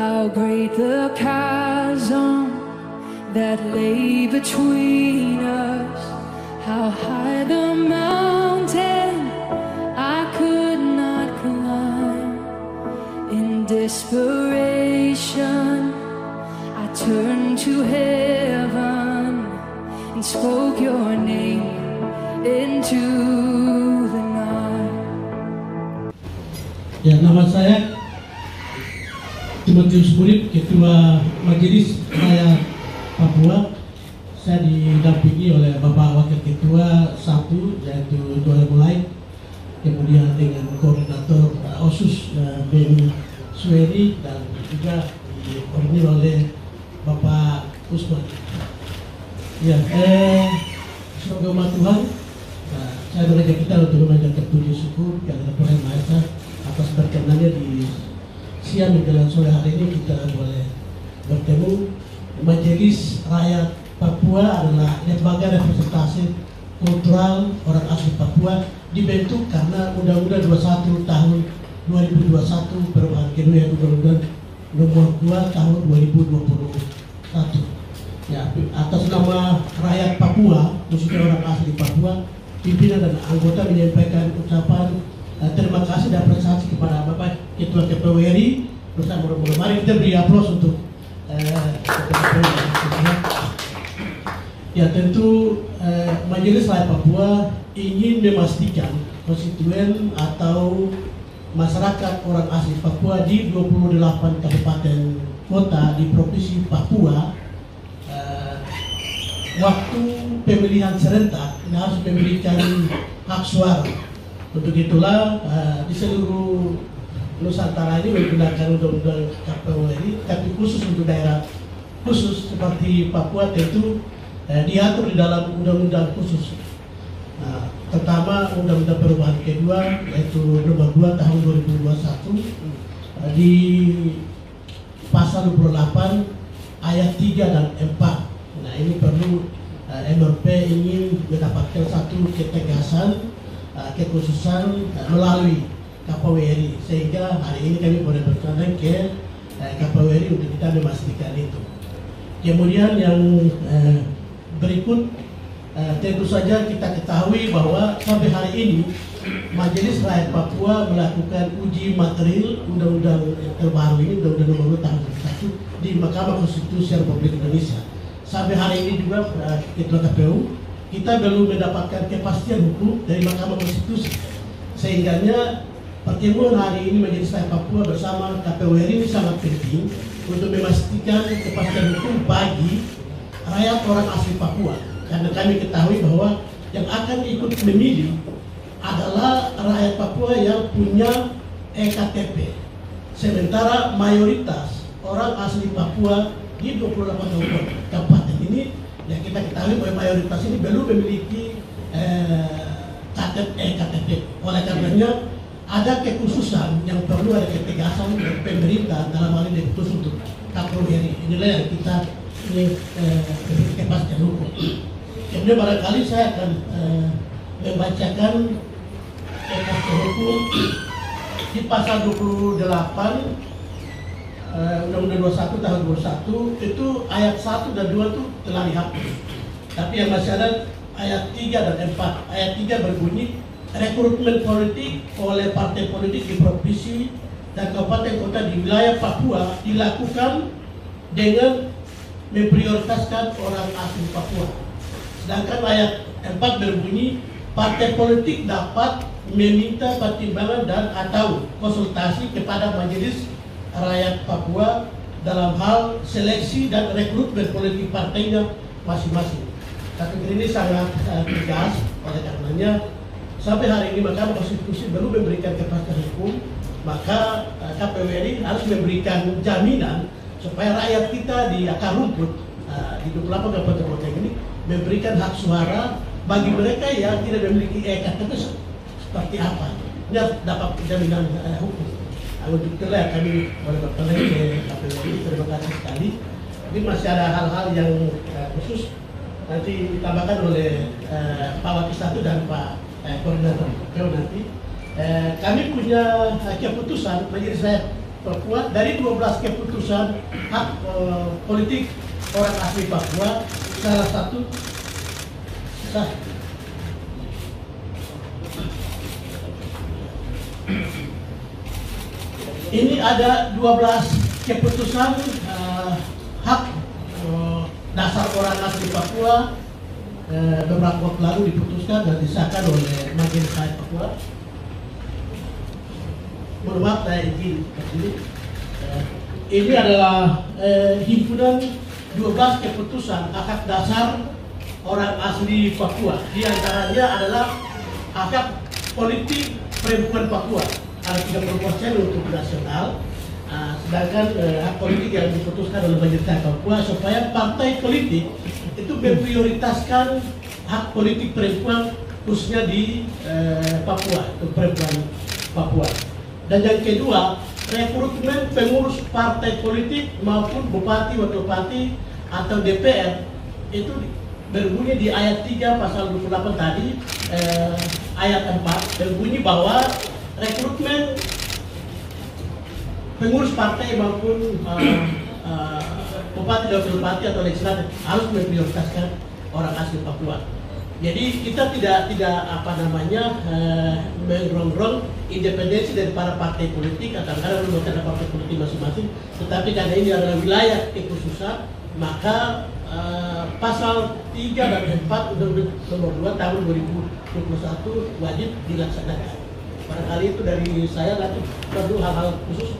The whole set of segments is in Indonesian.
How great the chasm that lay between us, how high the mountain I could not climb. In desperation, I turned to heaven and spoke your name into the night. Ya, nama saya Timotius Murib, Ketua Majelis Rakyat Papua. Saya didampingi oleh Bapak Wakil Ketua 1, yaitu Tuan Mulai, kemudian dengan Koordinator OSUS Ben Sueri, dan juga dikoordinir oleh Bapak Usman. Ya, semoga umat Tuhan, saya mengajak kita untuk memanjatkan puji syukur kepada Tuhan Maha Esa atas berkenannya di siang menjelang sore hari ini kita boleh bertemu. Majelis Rakyat Papua adalah lembaga representasi kultural orang asli Papua, dibentuk karena Undang-Undang 21 tahun 2021 perubahan kedua, yaitu Undang-Undang nomor 2 tahun 2021. Ya, atas nama rakyat Papua, khususnya orang asli Papua, pimpinan dan anggota menyampaikan ucapan terima kasih dan apresiasi kepada Bapak Ketua KPWRI bersama rombongan. Mari kita beri aplaus untuk ya, tentu Majelis Rakyat Papua ingin memastikan konstituen atau masyarakat orang asli Papua di 28 kabupaten kota di Provinsi Papua waktu pemilihan serentak harus memberikan hak suara. Untuk itulah di seluruh Nusantara ini menggunakan undang-undang KPWRI, tapi khusus untuk daerah khusus seperti Papua tentu diatur di dalam undang-undang khusus. Pertama, undang-undang perubahan kedua, yaitu nomor 2 tahun 2021 di pasal 28 ayat 3 dan 4. Nah, ini perlu MRP ingin mendapatkan satu ketegasan, kekhususan melalui KPWRI, sehingga hari ini kami boleh bertanya ke KPWRI untuk kita memastikan itu. Kemudian yang berikut, tentu saja kita ketahui bahwa sampai hari ini Majelis Rakyat Papua melakukan uji material undang-undang terbaru ini, Undang-Undang nomor 2 tahun 2021 di Mahkamah Konstitusi Republik Indonesia. Sampai hari ini juga Ketua KPU kita belum mendapatkan kepastian hukum dari Mahkamah Konstitusi, sehingganya pertemuan hari ini Majelis Rakyat Papua bersama KPWRI ini sangat penting untuk memastikan kepastian hukum bagi rakyat orang asli Papua, karena kami ketahui bahwa yang akan ikut memilih adalah rakyat Papua yang punya EKTP, sementara mayoritas orang asli Papua di 28 kabupaten ini yang kita ketahui bahwa mayoritas ini belum memiliki KTP. Oleh karenanya ada kekhususan yang perlu ada ketegasan dari pemerintah dalam hal ini khusus untuk KPWRI. Inilah yang kita ini kepastian hukum. Kemudian barangkali saya akan membacakan kepastian hukum di pasal 28 Undang-Undang 21 tahun 2021 itu ayat 1 dan 2 itu telah dihapus. Tapi yang masih ada ayat 3 dan 4. Ayat 3 berbunyi, rekrutmen politik oleh partai politik di provinsi dan kabupaten kota di wilayah Papua dilakukan dengan memprioritaskan orang asli Papua. Sedangkan ayat 4 berbunyi, partai politik dapat meminta pertimbangan dan atau konsultasi kepada Majelis Rakyat Papua dalam hal seleksi dan rekrutmen politik partainya masing-masing. Tapi ini sangat tegas, oleh karenanya sampai hari ini Mahkamah Konstitusi belum memberikan kepastian hukum, maka KPWRI harus memberikan jaminan supaya rakyat kita di akar rumput di 28 kabupaten kota ini memberikan hak suara bagi mereka yang tidak memiliki EKTP seperti apa. Ini dapat jaminan hukum. Untuk itulah kami boleh bertanya ke KPWRI. Terima kasih sekali. Ini masih ada hal-hal yang khusus nanti ditambahkan oleh Pak Wakil Satu dan Pak Koordinator KPU nanti. Kami punya keputusan Majelis Rakyat Papua dari 12 keputusan hak politik orang asli Papua, salah satu ini ada 12 keputusan hak dasar orang asli Papua beberapa waktu lalu diputuskan dan disahkan oleh Majelis Rakyat Papua. Mohon maaf saya izin ini adalah himpunan 12 keputusan hak dasar orang asli Papua. Di antaranya adalah hak politik perempuan Papua, ada 30% untuk nasional. Sedangkan hak politik yang diputuskan oleh Majelis Rakyat Papua supaya partai politik itu memprioritaskan hak politik perempuan khususnya di Papua, untuk perempuan Papua. Dan yang kedua, rekrutmen pengurus partai politik maupun bupati, wakil bupati atau DPR itu berbunyi di ayat 3 pasal 28 tadi, ayat 4 berbunyi bahwa rekrutmen pengurus partai maupun bupati dan wakil bupati atau legislatif harus memprioritaskan orang asli Papua. Jadi kita tidak mengrongrong independensi dari para partai politik atau karena merupakan partai politik masing-masing, tetapi karena ini adalah wilayah kekhususan, maka pasal 3 dan 4 Undang-Undang Nomor 2 tahun 2021 wajib dilaksanakan. Barangkali itu dari saya, nanti perlu hal-hal khusus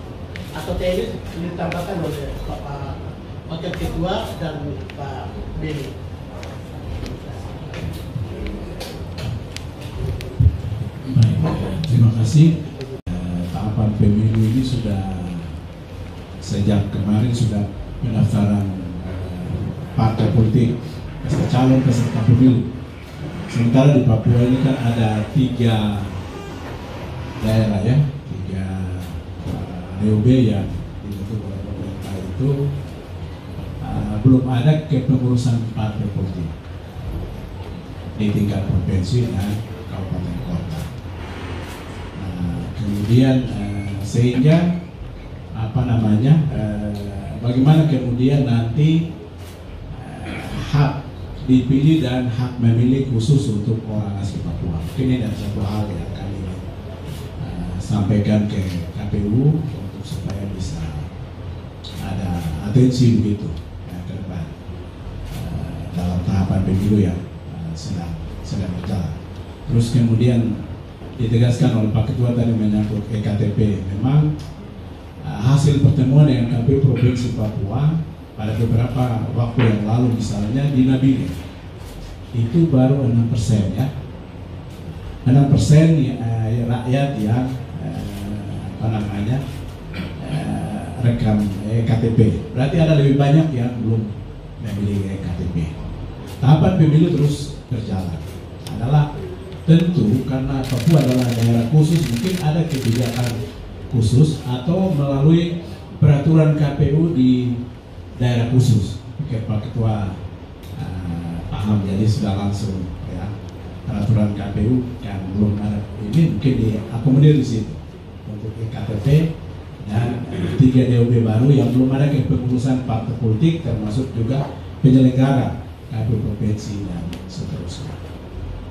atau teknis ditambahkan oleh Bapak Wakil Ketua dan Pak Beni. Terima kasih. Tahapan pemilu ini sudah sejak kemarin sudah pendaftaran partai politik calon peserta pemilu. Sementara di Papua ini kan ada 3 daerah ya, 3 DOB yang dibentuk oleh pemerintah itu belum ada kepengurusan partai politik di tingkat provinsi dan kabupaten kota. Kemudian sehingga bagaimana kemudian nanti hak dipilih dan hak memilih khusus untuk orang asli Papua. Ini ada satu hal yang kami sampaikan ke KPU untuk supaya bisa ada atensi begitu ke depan dalam tahapan pemilu yang sedang berjalan. Terus kemudian ditegaskan oleh Pak Ketua tadi menyangkut EKTP. Memang hasil pertemuan dengan KPU Provinsi Papua pada beberapa waktu yang lalu, misalnya di Nabire itu baru 6% ya, 6% rakyat yang rekam EKTP. Berarti ada lebih banyak yang belum memiliki EKTP. Tahapan pemilu terus berjalan. Adalah tentu karena Papua adalah daerah khusus, mungkin ada kebijakan khusus atau melalui peraturan KPU di daerah khusus. Oke, Pak Ketua paham, jadi sudah langsung ya peraturan KPU yang belum ada ini mungkin diakomodir di situ untuk EKTP dan 3 DOB baru yang belum ada kepengurusan partai politik, termasuk juga penyelenggara KPU provinsi dan seterusnya.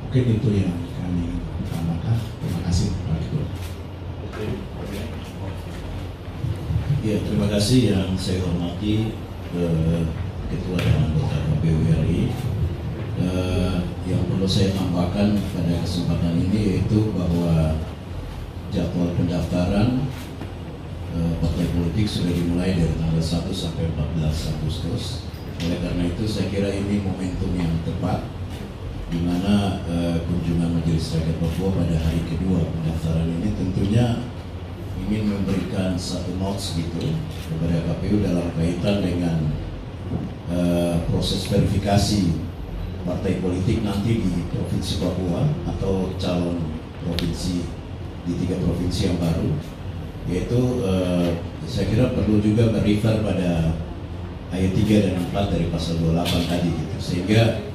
Mungkin itu yang kami tambahkan. Terima kasih Pak Ketua. Ya, terima kasih yang saya hormati Ketua dan anggota KPU RI. Yang perlu saya tambahkan pada kesempatan ini yaitu bahwa jadwal pendaftaran partai politik sudah dimulai dari tanggal 1 sampai 14 Agustus. Oleh karena itu saya kira ini momentum yang tepat di mana kunjungan Majelis Rakyat Papua pada hari kedua pendaftaran ini tentunya ingin memberikan satu notes gitu kepada KPU dalam kaitan dengan proses verifikasi partai politik nanti di Provinsi Papua atau calon provinsi di 3 provinsi yang baru, yaitu saya kira perlu juga merefer pada ayat 3 dan 4 dari pasal 28 tadi gitu, sehingga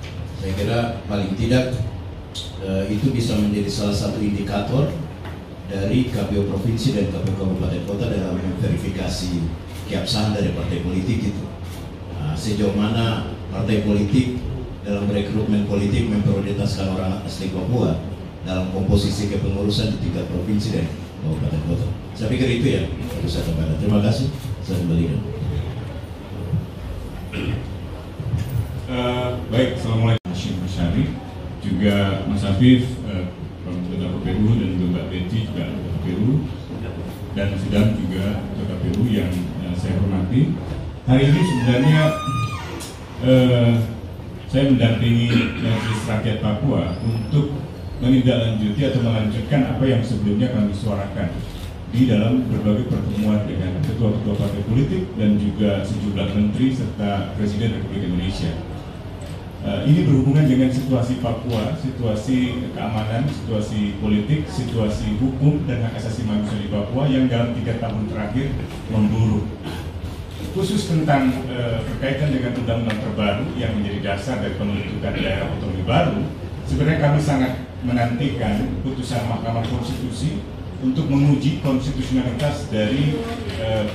saya kira paling tidak itu bisa menjadi salah satu indikator dari KPU Provinsi dan KPU Kabupaten Kota dalam verifikasi keabsahan dari partai politik itu. Nah, sejauh mana partai politik dalam rekrutmen politik memprioritaskan orang asli Papua dalam komposisi kepengurusan di tingkat provinsi dan kabupaten kota. Saya pikir itu ya harus saya tambahkan. Terima kasih. Saya kembalikan. Baik, assalamualaikum Hashim Asyari, juga Mas Afif, Ketua KPU dan juga Mbak Betty juga KPU dan Sidang juga Ketua KPU yang saya hormati. Hari ini sebenarnya saya mendampingi Majelis Rakyat Papua untuk menindaklanjuti atau melanjutkan apa yang sebelumnya kami suarakan di dalam berbagai pertemuan dengan ketua-ketua partai politik dan juga sejumlah menteri serta Presiden Republik Indonesia. Ini berhubungan dengan situasi Papua, situasi keamanan, situasi politik, situasi hukum dan hak asasi manusia di Papua yang dalam 3 tahun terakhir memburuk. Khusus tentang berkaitan dengan undang-undang terbaru yang menjadi dasar dari pembentukan daerah otonomi baru, sebenarnya kami sangat menantikan putusan Mahkamah Konstitusi untuk menguji konstitusionalitas dari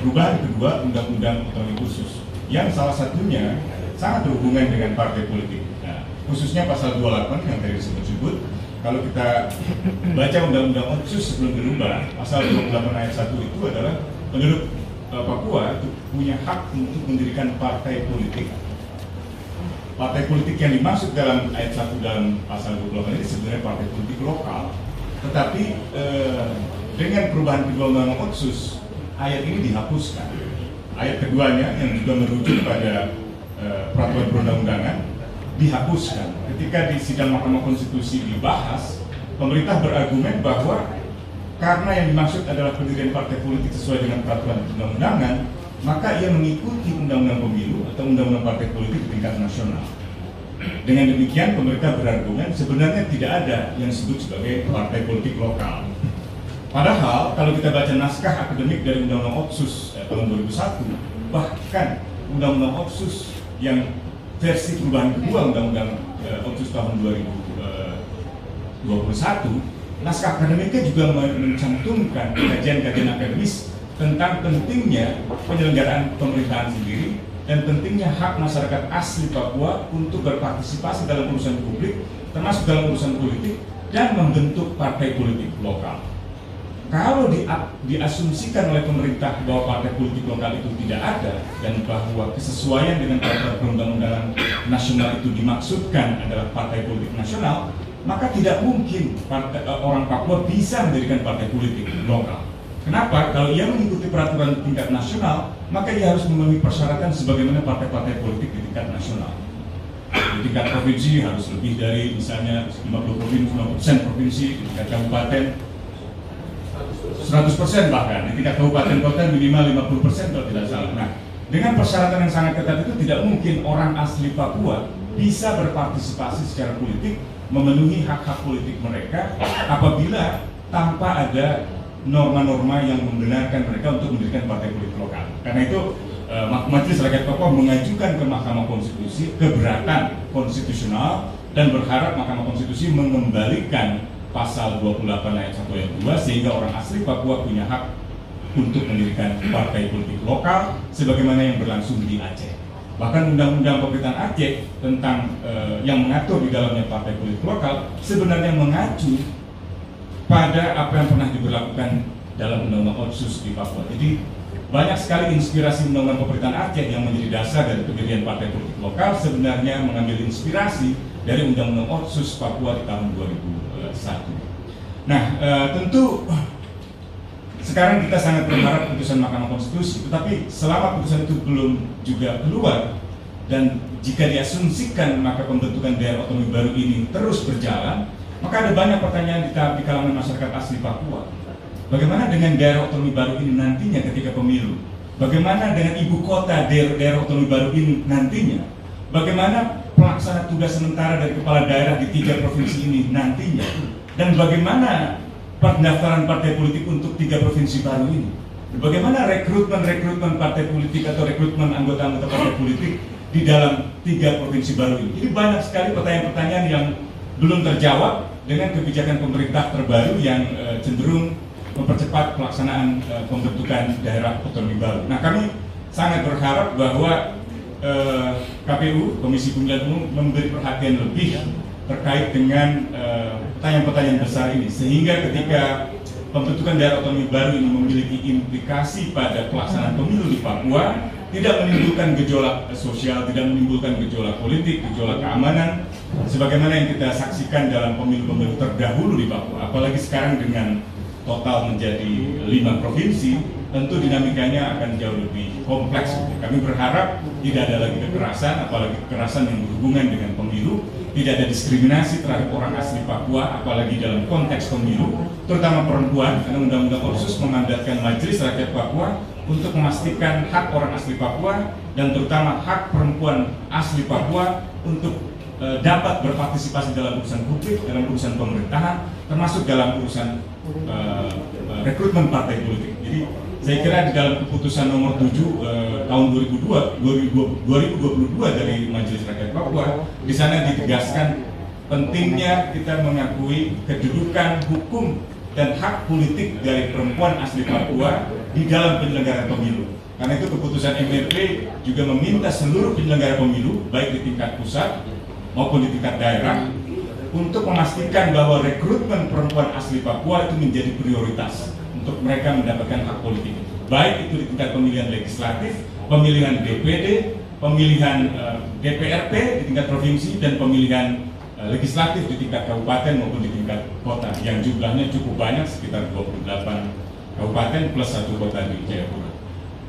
perubahan kedua Undang-Undang Otonomi Khusus yang salah satunya sangat berhubungan dengan partai politik. Nah, khususnya pasal 28 yang tadi disebut-sebut. Kalau kita baca Undang-Undang Otsus sebelum dirubah, pasal 28 ayat 1 itu adalah penduduk Papua itu punya hak untuk mendirikan partai politik. Partai politik yang dimaksud dalam ayat 1 dalam pasal 28 ini sebenarnya partai politik lokal. Tetapi dengan perubahan kedua Undang-Undang Otsus, ayat ini dihapuskan. Ayat keduanya yang juga merujuk pada peraturan perundang-undangan dihapuskan. Ketika di sidang Mahkamah Konstitusi dibahas, pemerintah berargumen bahwa karena yang dimaksud adalah pendirian partai politik sesuai dengan peraturan perundang-undangan, maka ia mengikuti Undang-Undang Pemilu atau Undang-Undang Partai Politik di tingkat nasional. Dengan demikian, pemerintah berargumen sebenarnya tidak ada yang disebut sebagai partai politik lokal. Padahal kalau kita baca naskah akademik dari Undang-Undang Otsus tahun 2001, bahkan Undang-Undang Otsus yang versi perubahan kedua Undang-Undang Otsus tahun 2021, naskah akademiknya juga mencantumkan kajian-kajian akademis tentang pentingnya penyelenggaraan pemerintahan sendiri dan pentingnya hak masyarakat asli Papua untuk berpartisipasi dalam urusan publik, termasuk dalam urusan politik, dan membentuk partai politik lokal. Kalau diasumsikan oleh pemerintah bahwa partai politik lokal itu tidak ada dan bahwa kesesuaian dengan peraturan perundang-undangan nasional itu dimaksudkan adalah partai politik nasional, maka tidak mungkin orang Papua bisa mendirikan partai politik lokal. Kenapa? Kalau ia mengikuti peraturan tingkat nasional, maka ia harus memenuhi persyaratan sebagaimana partai-partai politik di tingkat nasional. Di tingkat provinsi harus lebih dari misalnya 50% provinsi, di tingkat kabupaten 100% bahkan, di tingkat kabupaten kota minimal 50% kalau tidak salah. Nah, dengan persyaratan yang sangat ketat itu tidak mungkin orang asli Papua bisa berpartisipasi secara politik, memenuhi hak-hak politik mereka apabila tanpa ada norma-norma yang membenarkan mereka untuk mendirikan partai politik lokal. Karena itu Majelis Rakyat Papua mengajukan ke Mahkamah Konstitusi keberatan konstitusional dan berharap Mahkamah Konstitusi mengembalikan pasal 28 ayat 1 ayat 2 sehingga orang asli Papua punya hak untuk mendirikan partai politik lokal sebagaimana yang berlangsung di Aceh. Bahkan Undang-Undang Pemerintahan Aceh tentang yang mengatur di dalamnya partai politik lokal sebenarnya mengacu pada apa yang pernah diberlakukan dalam Undang-Undang Otsus di Papua. Jadi banyak sekali inspirasi Undang-Undang Pemerintahan Aceh yang menjadi dasar dari pendirian partai politik lokal sebenarnya mengambil inspirasi dari Undang-Undang Otsus Papua di tahun 2001. Nah, tentu sekarang kita sangat berharap putusan Mahkamah Konstitusi, tetapi selama putusan itu belum juga keluar dan jika diasumsikan maka pembentukan daerah otonomi baru ini terus berjalan, maka ada banyak pertanyaan di kalangan masyarakat asli Papua. Bagaimana dengan daerah otonomi baru ini nantinya ketika pemilu? Bagaimana dengan ibu kota daerah otonomi baru ini nantinya? Bagaimana pelaksana tugas sementara dari kepala daerah di 3 provinsi ini nantinya? Dan bagaimana pendaftaran partai politik untuk 3 provinsi baru ini? Bagaimana rekrutmen partai politik atau rekrutmen anggota-anggota partai politik di dalam 3 provinsi baru ini? Jadi banyak sekali pertanyaan-pertanyaan yang belum terjawab dengan kebijakan pemerintah terbaru yang cenderung mempercepat pelaksanaan pembentukan daerah otonomi baru. Nah, kami sangat berharap bahwa KPU, Komisi Pemilihan Umum, memberi perhatian lebih terkait dengan pertanyaan-pertanyaan besar ini, sehingga ketika pembentukan daerah otonomi baru ini memiliki implikasi pada pelaksanaan pemilu di Papua, tidak menimbulkan gejolak sosial, tidak menimbulkan gejolak politik, gejolak keamanan, sebagaimana yang kita saksikan dalam pemilu-pemilu terdahulu di Papua. Apalagi sekarang dengan total menjadi 5 provinsi, tentu dinamikanya akan jauh lebih kompleks. Kami berharap tidak ada lagi kekerasan, apalagi kekerasan yang berhubungan dengan pemilu, tidak ada diskriminasi terhadap orang asli Papua, apalagi dalam konteks pemilu, terutama perempuan, karena Undang-Undang Otsus memandatkan Majelis Rakyat Papua untuk memastikan hak orang asli Papua dan terutama hak perempuan asli Papua untuk dapat berpartisipasi dalam urusan publik, dalam urusan pemerintahan, termasuk dalam urusan rekrutmen partai politik. Jadi saya kira di dalam keputusan nomor 7 tahun 2022 dari Majelis Rakyat Papua, di sana ditegaskan pentingnya kita mengakui kedudukan hukum dan hak politik dari perempuan asli Papua di dalam penyelenggaraan pemilu. Karena itu keputusan MRP juga meminta seluruh penyelenggara pemilu, baik di tingkat pusat maupun di tingkat daerah, untuk memastikan bahwa rekrutmen perempuan asli Papua itu menjadi prioritas untuk mereka mendapatkan hak politik, baik itu di tingkat pemilihan legislatif, pemilihan DPD, pemilihan DPRD di tingkat provinsi, dan pemilihan legislatif di tingkat kabupaten maupun di tingkat kota, yang jumlahnya cukup banyak, sekitar 28 kabupaten plus 1 kota di Jayapura.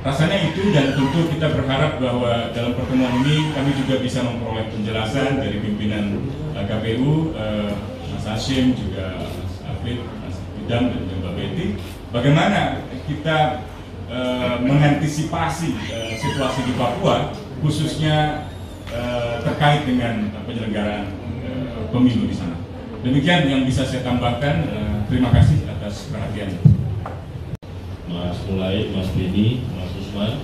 Rasanya itu, dan tentu kita berharap bahwa dalam pertemuan ini kami juga bisa memperoleh penjelasan dari pimpinan KPU, Mas Hashim, juga Mas Afid, Mas Idam, dan Mbak Betty, bagaimana kita mengantisipasi situasi di Papua, khususnya terkait dengan penyelenggaraan pemilu di sana. Demikian yang bisa saya tambahkan. Terima kasih atas perhatiannya. Mas Mulai, Mas Beni, Mas Usman,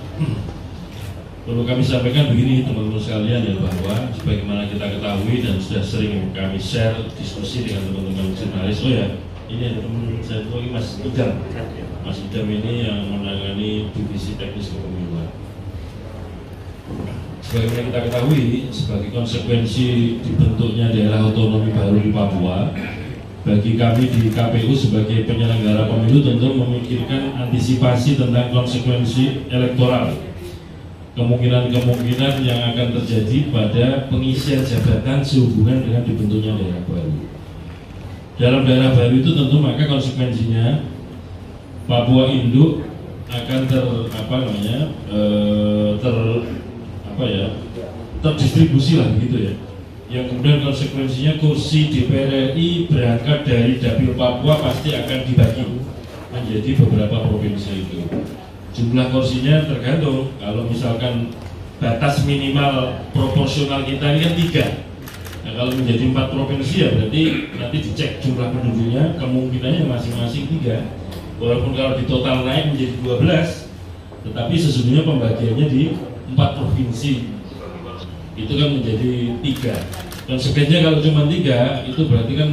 perlu kami sampaikan begini teman-teman sekalian ya, bahwa sebagaimana kita ketahui dan sudah sering kami share diskusi dengan teman-teman jurnalis. Oh ya, ini ada teman saya lagi, Mas Idam. Mas Idam ini yang menangani divisi teknis kepemiluan. Sebagaimana kita ketahui, sebagai konsekuensi dibentuknya daerah otonomi baru di Papua, bagi kami di KPU sebagai penyelenggara pemilu tentu memikirkan antisipasi tentang konsekuensi elektoral, kemungkinan-kemungkinan yang akan terjadi pada pengisian jabatan sehubungan dengan dibentuknya daerah baru. Dalam daerah baru itu tentu maka konsekuensinya Papua Induk akan terdistribusi lah begitu ya. Yang kemudian konsekuensinya kursi DPR RI berangkat dari Dapil Papua pasti akan dibagi menjadi beberapa provinsi itu. Jumlah kursinya tergantung, kalau misalkan batas minimal proporsional kita ini kan 3. Nah, kalau menjadi 4 provinsi ya berarti nanti dicek jumlah penduduknya, kemungkinannya masing-masing 3. Walaupun kalau di total naik menjadi 12, tetapi sesungguhnya pembagiannya di 4 provinsi. Itu kan menjadi 3. Konsekuensinya kalau cuma 3, itu berarti kan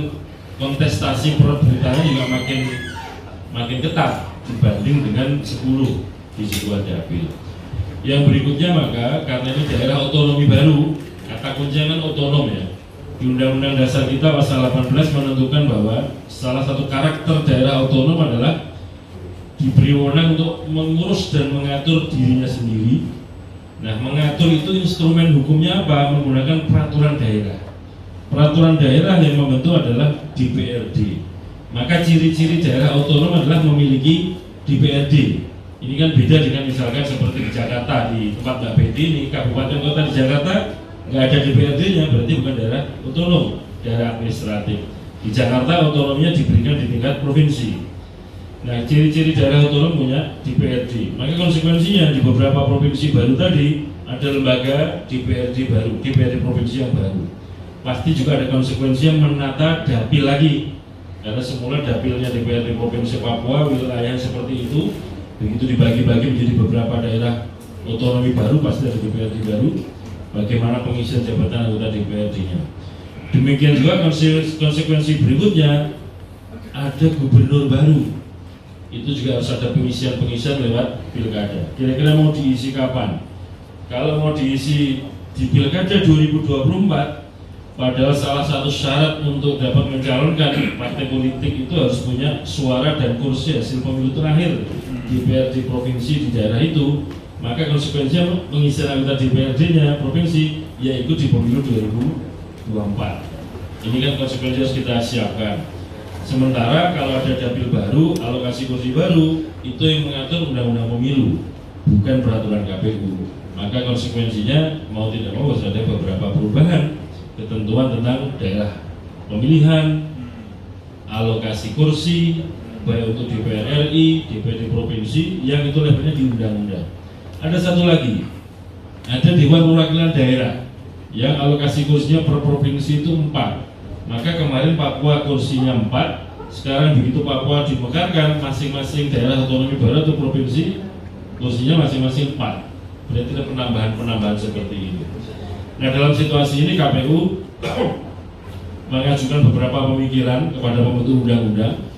kontestasi perebutannya juga makin ketat dibanding dengan 10 di sebuah dapil. Yang berikutnya maka karena ini daerah otonomi baru, kata kuncinya kan otonom ya. Di Undang-Undang Dasar kita pasal 18 menentukan bahwa salah satu karakter daerah otonom adalah diberi wewenang untuk mengurus dan mengatur dirinya sendiri. Nah, mengatur itu instrumen hukumnya apa? Menggunakan peraturan daerah. Peraturan daerah yang membentuk adalah DPRD. Maka ciri-ciri daerah otonom adalah memiliki DPRD. Ini kan beda dengan misalkan seperti di Jakarta, di tempat Mbak Betty ini, kabupaten kota di Jakarta nggak ada DPRD-nya, berarti bukan daerah otonom, daerah administratif. Di Jakarta otonominya diberikan di tingkat provinsi. Nah, ciri-ciri daerah otonom punya DPRD. Maka konsekuensinya di beberapa provinsi baru tadi ada lembaga DPRD baru, DPRD provinsi yang baru. Pasti juga ada konsekuensi yang menata dapil lagi. Karena semula dapilnya DPRD provinsi Papua wilayah seperti itu, begitu dibagi-bagi menjadi beberapa daerah otonomi baru, pasti ada DPRD baru. Bagaimana pengisian jabatan anggota DPRD-nya. Demikian juga konsekuensi berikutnya, ada gubernur baru. itu juga harus ada pengisian lewat pilkada. Kira-kira mau diisi kapan? Kalau mau diisi di pilkada 2024, padahal salah satu syarat untuk dapat mencalonkan partai politik itu harus punya suara dan kursi hasil pemilu terakhir DPRD provinsi di daerah itu, maka konsekuensinya pengisian anggota DPRD-nya provinsi yaitu di pemilu 2024. Ini kan konsekuensi harus kita siapkan. Sementara kalau ada dapil baru, alokasi kursi baru, itu yang mengatur undang-undang pemilu, bukan peraturan KPU. Maka konsekuensinya mau tidak mau harus ada beberapa perubahan ketentuan tentang daerah pemilihan, alokasi kursi, baik untuk DPR RI, DPRD provinsi, yang itu levelnya di undang-undang. Ada satu lagi, ada Dewan Perwakilan Daerah, yang alokasi kursinya per provinsi itu 4. Maka kemarin Papua kursinya 4, sekarang begitu Papua dimekarkan, masing-masing daerah otonomi baru atau provinsi kursinya masing-masing 4. Berarti ada penambahan seperti ini. Nah, dalam situasi ini KPU mengajukan beberapa pemikiran kepada pembentuk undang-undang.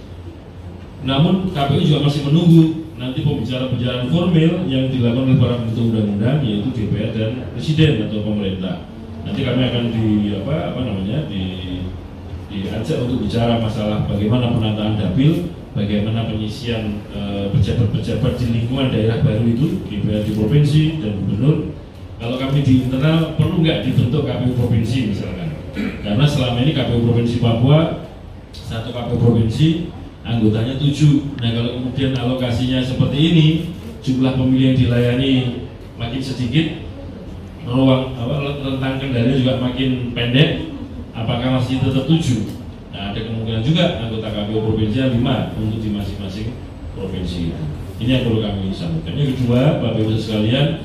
Namun KPU juga masih menunggu nanti pembicaraan formal yang dilakukan oleh para pembentuk undang-undang, yaitu DPR dan Presiden atau pemerintah. Nanti kami akan diajak untuk bicara masalah bagaimana penataan dapil, bagaimana pengisian pejabat-pejabat di lingkungan daerah baru itu, DPRD provinsi dan gubernur. Kalau kami di internal perlu nggak dibentuk KPU provinsi misalkan, karena selama ini KPU provinsi Papua, satu KPU provinsi anggotanya 7. Nah, kalau kemudian alokasinya seperti ini, jumlah pemilih yang dilayani makin sedikit, rentang kendalinya juga makin pendek, apakah masih tetap 7? Nah, ada kemungkinan juga anggota KPU provinsi 5 untuk di masing-masing provinsi. Ini yang perlu kami sampaikan. Yang kedua, Bapak Ibu sekalian,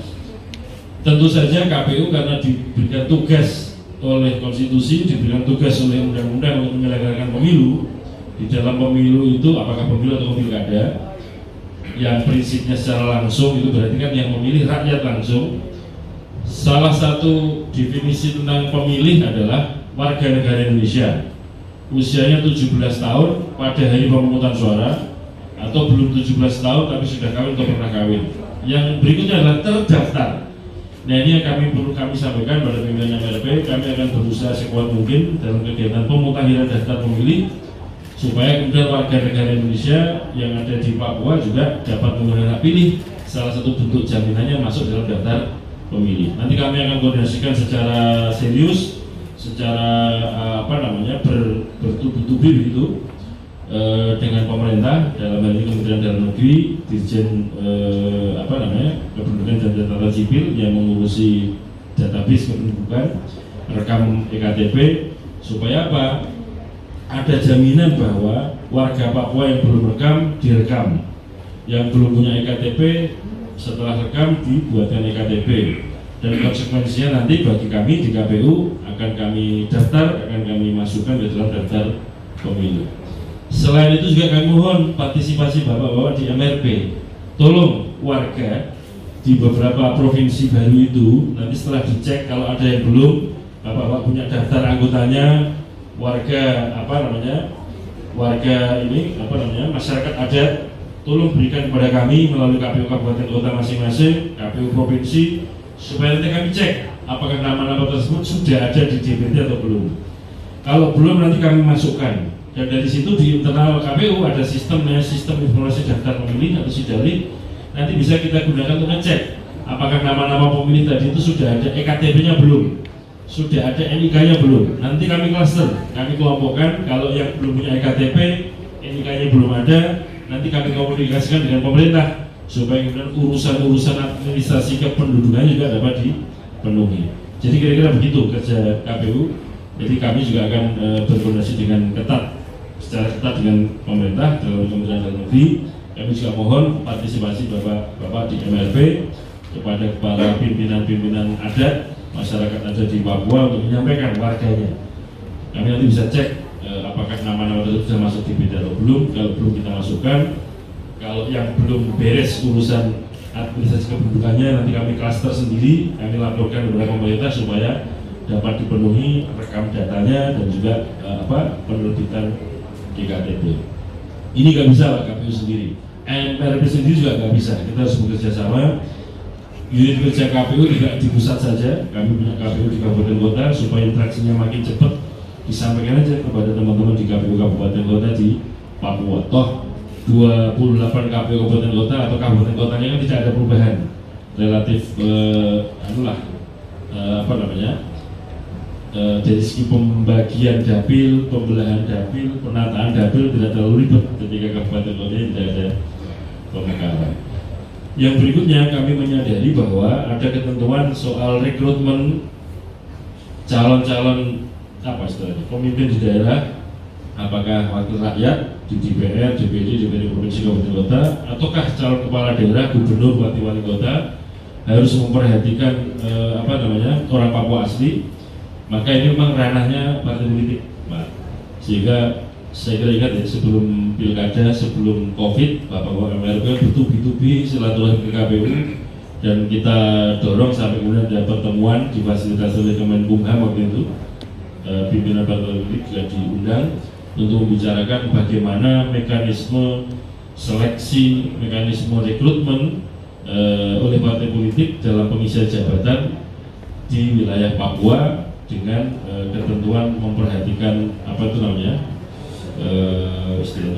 tentu saja KPU karena diberikan tugas oleh konstitusi, diberikan tugas oleh undang-undang untuk menyelenggarakan pemilu. Di dalam pemilu itu, apakah pemilu atau pilkada, yang prinsipnya secara langsung itu berarti kan yang memilih rakyat langsung. Salah satu definisi tentang pemilih adalah warga negara Indonesia, usianya 17 tahun pada hari pemungutan suara, atau belum 17 tahun tapi sudah kawin atau pernah kawin. Yang berikutnya adalah terdaftar. Nah, ini yang perlu kami sampaikan pada pimpinan MRP. Kami akan berusaha sekuat mungkin dalam kegiatan pemutahiran daftar pemilih, supaya kemudian warga negara Indonesia yang ada di Papua juga dapat menggunakan hak pilih. Salah satu bentuk jaminannya masuk dalam daftar pemilih. Nanti kami akan koordinasikan secara serius, secara bertubi-tubi begitu dengan pemerintah, dalam hal ini Kementerian Dalam Negeri, Dirjen Kependudukan dan Catatan Sipil yang mengurusi database kependudukan, rekam EKTP, supaya apa? Ada jaminan bahwa warga Papua yang belum rekam direkam, yang belum punya EKTP setelah rekam dibuatkan EKTP, dan konsekuensinya nanti bagi kami di KPU akan kami daftar, akan kami masukkan ke dalam daftar pemilu. Selain itu juga kami mohon partisipasi bapak-bapak di MRP. Tolong warga di beberapa provinsi baru itu nanti setelah dicek, kalau ada yang belum, bapak-bapak punya daftar anggotanya, warga masyarakat adat, tolong berikan kepada kami melalui KPU Kabupaten Kota masing-masing, KPU provinsi, supaya nanti kami cek apakah nama-nama tersebut sudah ada di DPT atau belum. Kalau belum, nanti kami masukkan. Dan dari situ di internal KPU ada sistemnya, sistem informasi daftar pemilih atau SIDALIK. Nanti bisa kita gunakan untuk ngecek apakah nama-nama pemilih tadi itu sudah ada EKTP-nya belum, sudah ada NIK-nya belum. Nanti kami klaster, kami kelompokkan. Kalau yang belum punya EKTP, NIK-nya belum ada, nanti kami komunikasikan dengan pemerintah supaya kemudian urusan-urusan administrasi kependudukan juga dapat dipenuhi. Jadi kira-kira begitu kerja KPU. Jadi kami juga akan berkoordinasi dengan secara ketat dengan pemerintah dalam Kementerian Dalam Negeri. Kami juga mohon partisipasi bapak-bapak di MRP kepada para pimpinan-pimpinan adat, masyarakat adat di Papua untuk menyampaikan warganya. Kami nanti bisa cek apakah nama-nama tersebut sudah masuk di DPT atau belum. Kalau belum, kita masukkan. Kalau yang belum beres urusan administrasi kependudukannya, nanti kami klaster sendiri, kami laporkan kepada pemerintah supaya dapat dipenuhi rekam datanya dan juga penerbitan EKTP. Ini nggak bisa Pak KPU sendiri. MRP sendiri juga nggak bisa, kita harus bekerja sama. Unit kerja KPU tidak di pusat saja, kami punya KPU di kabupaten kota supaya interaksinya makin cepat. Disampaikan aja kepada teman-teman di KPU kabupaten kota di Papua. Toh 28 KPU kabupaten kota atau kabupaten kotanya kan tidak ada perubahan relatif dari segi pembagian dapil, pembelahan dapil, penataan dapil tidak terlalu ribet ketika kabupaten kotanya tidak ada pemekaran. Yang berikutnya kami menyadari bahwa ada ketentuan soal rekrutmen calon-calon pemimpin di daerah, apakah wakil rakyat di DPR, DPD, DPD provinsi kabupaten kota, ataukah calon kepala daerah, gubernur, bupati, wali kota harus memperhatikan orang Papua asli. Maka ini memang ranahnya partai politik, Pak. Sehingga saya kira ingat ya, sebelum pilkada, sebelum COVID, Bapak MRP bertubi-tubi silaturahmi ke KPU dan kita dorong sampai kemudian ada pertemuan difasilitasi oleh Kemenkumham waktu itu. Pimpinan partai politik juga diundang untuk membicarakan bagaimana mekanisme seleksi, mekanisme rekrutmen oleh partai politik dalam pengisian jabatan di wilayah Papua dengan ketentuan memperhatikan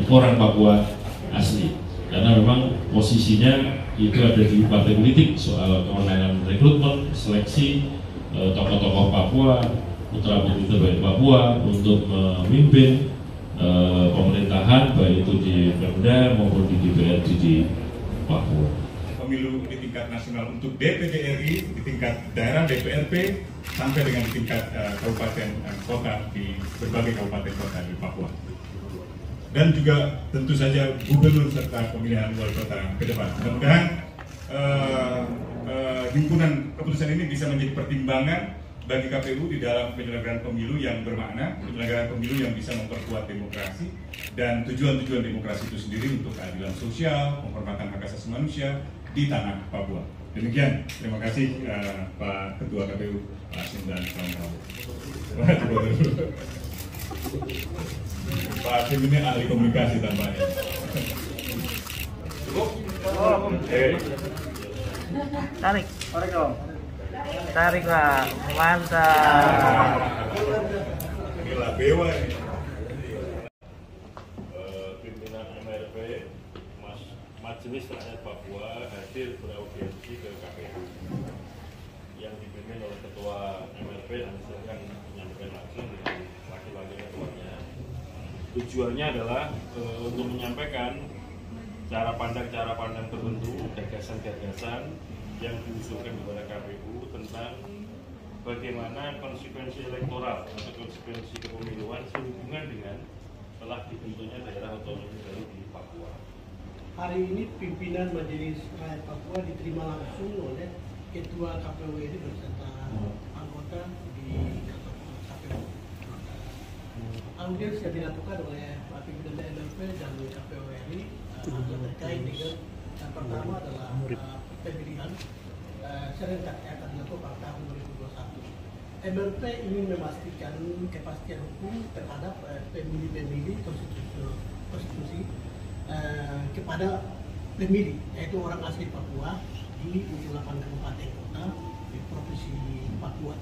orang Papua asli, karena memang posisinya itu ada di partai politik soal kewenangan rekrutmen, seleksi tokoh-tokoh Papua, putra putri terbaik Papua untuk memimpin pemerintahan baik itu di Pemda maupun di DPRD di Papua. Pemilu di tingkat nasional untuk DPD RI, di tingkat daerah DPRP, sampai dengan tingkat kabupaten kota di berbagai kabupaten kota di Papua. Dan juga tentu saja gubernur serta pemilihan wali kota ke depan. Mudah-mudahan himpunan keputusan ini bisa menjadi pertimbangan bagi KPU di dalam penyelenggaraan pemilu yang bermakna, penyelenggaraan pemilu yang bisa memperkuat demokrasi dan tujuan-tujuan demokrasi itu sendiri untuk keadilan sosial, penghormatan hak asasi manusia di tanah Papua. Demikian, terima kasih Pak Ketua KPU, Pak Hasim dan kawan-kawan. Pak Hasim ini ahli komunikasi tampaknya. Tarik Pak, mantap. Inilah Bewa ini. Pimpinan MRP, Majelis Rakyat Papua hadir beraudiensi ke KPU yang dipimpin oleh Ketua MRP dan silakan menyampaikan langsung dengan wakil-wakil ketuanya. Tujuannya adalah untuk menyampaikan cara pandang tertentu, gagasan-gagasan yang diusulkan kepada KPU tentang bagaimana konsekuensi elektoral atau konsekuensi kepemiluan sehubungan dengan telah dibentuknya daerah otonomi baru di Papua. Hari ini pimpinan Majelis Rakyat Papua diterima langsung oleh Ketua KPU RI beserta anggota di KPU. Audiens yang dilakukan oleh pimpinan MRP dan KPU RI terkait dengan yang pertama adalah pemilihan serentak yang akan dilakukan tahun 2021. MRP ingin memastikan kepastian hukum terhadap pemilih-pemilih konstitusi kepada pemilih, yaitu orang asli Papua di 28 kabupaten kota di provinsi Papua.